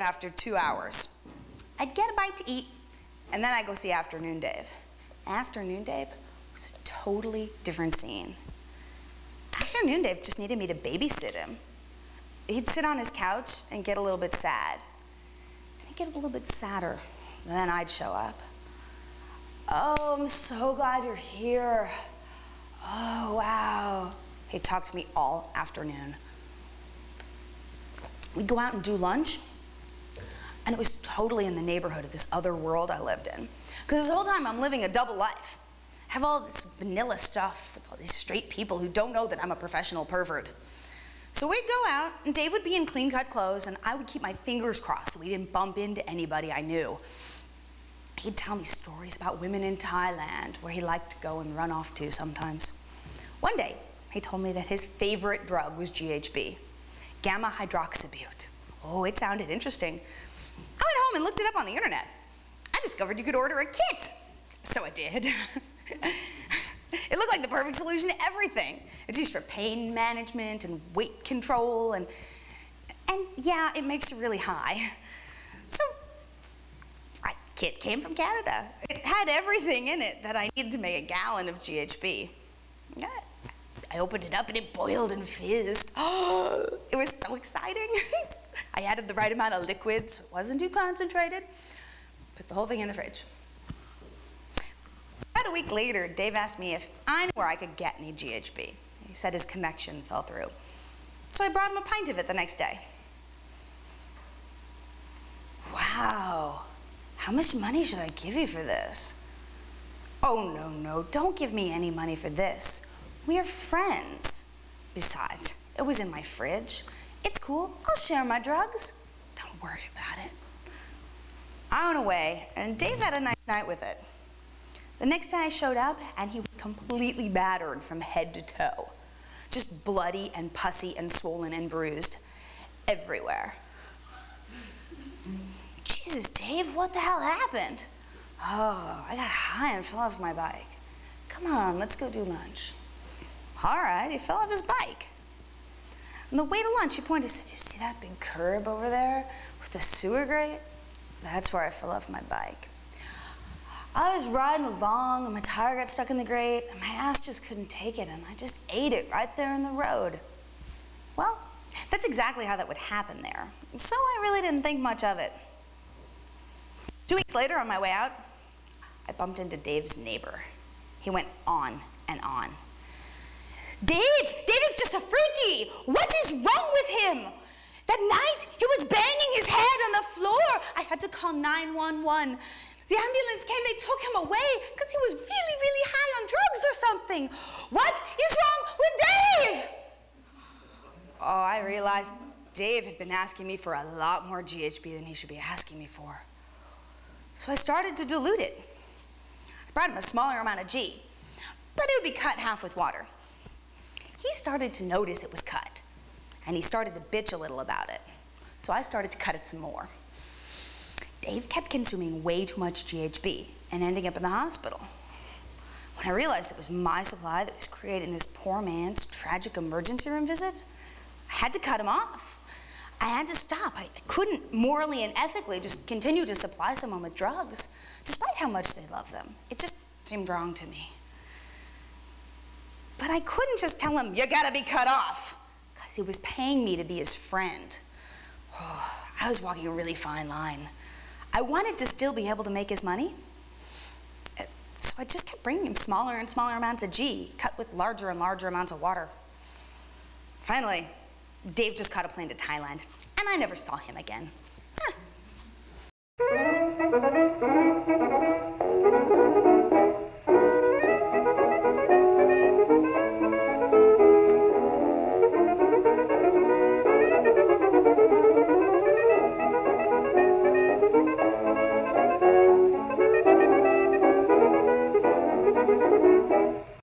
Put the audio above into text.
after 2 hours. I'd get a bite to eat, and then I'd go see Afternoon Dave. Afternoon Dave was a totally different scene. Afternoon Dave just needed me to babysit him. He'd sit on his couch and get a little bit sad. Then he'd get a little bit sadder. Then I'd show up. Oh, I'm so glad you're here. Oh, wow. He'd talk to me all afternoon. We'd go out and do lunch, and it was totally in the neighborhood of this other world I lived in. Because this whole time I'm living a double life. I have all this vanilla stuff with all these straight people who don't know that I'm a professional pervert. So we'd go out, and Dave would be in clean-cut clothes, and I would keep my fingers crossed so we didn't bump into anybody I knew. He'd tell me stories about women in Thailand, where he liked to go and run off to sometimes. One day, he told me that his favorite drug was GHB, gamma hydroxybute. Oh, it sounded interesting. I went home and looked it up on the internet. I discovered you could order a kit. So I did. It looked like the perfect solution to everything. It's used for pain management and weight control, and yeah, it makes you really high. So, my kit came from Canada. It had everything in it that I needed to make a gallon of GHB. I opened it up and it boiled and fizzed. Oh, it was so exciting. I added the right amount of liquid so it wasn't too concentrated. Put the whole thing in the fridge. About a week later, Dave asked me if I knew where I could get any GHB. He said his connection fell through. So I brought him a pint of it the next day. Wow, how much money should I give you for this? Oh, no, don't give me any money for this. We are friends. Besides, it was in my fridge. It's cool, I'll share my drugs. Don't worry about it. I went away, and Dave had a nice night with it. The next day I showed up, and he was completely battered from head to toe. Just bloody and pussy and swollen and bruised everywhere. Jesus, Dave, what the hell happened? Oh, I got high and fell off my bike. Come on, let's go do lunch. All right, he fell off his bike. On the way to lunch, he pointed and said, you see that big curb over there with the sewer grate? That's where I fell off my bike. I was riding along, and my tire got stuck in the grate, and my ass just couldn't take it, and I just ate it right there in the road. Well, that's exactly how that would happen there. So I really didn't think much of it. 2 weeks later, on my way out, I bumped into Dave's neighbor. He went on and on. Dave is just a freaky. What is wrong with him? That night, he was banging his head on the floor. I had to call 911. The ambulance came, they took him away because he was really, really high on drugs or something. What is wrong with Dave? Oh, I realized Dave had been asking me for a lot more GHB than he should be asking me for. So I started to dilute it. I brought him a smaller amount of G, but it would be cut half with water. He started to notice it was cut, and he started to bitch a little about it. So I started to cut it some more. Dave kept consuming way too much GHB and ending up in the hospital. When I realized it was my supply that was creating this poor man's tragic emergency room visits, I had to cut him off. I had to stop. I couldn't morally and ethically just continue to supply someone with drugs, despite how much they love them. It just seemed wrong to me. But I couldn't just tell him, you gotta be cut off, because he was paying me to be his friend. Oh, I was walking a really fine line. I wanted to still be able to make his money, so I just kept bringing him smaller and smaller amounts of G, cut with larger and larger amounts of water. Finally, Dave just caught a plane to Thailand, and I never saw him again.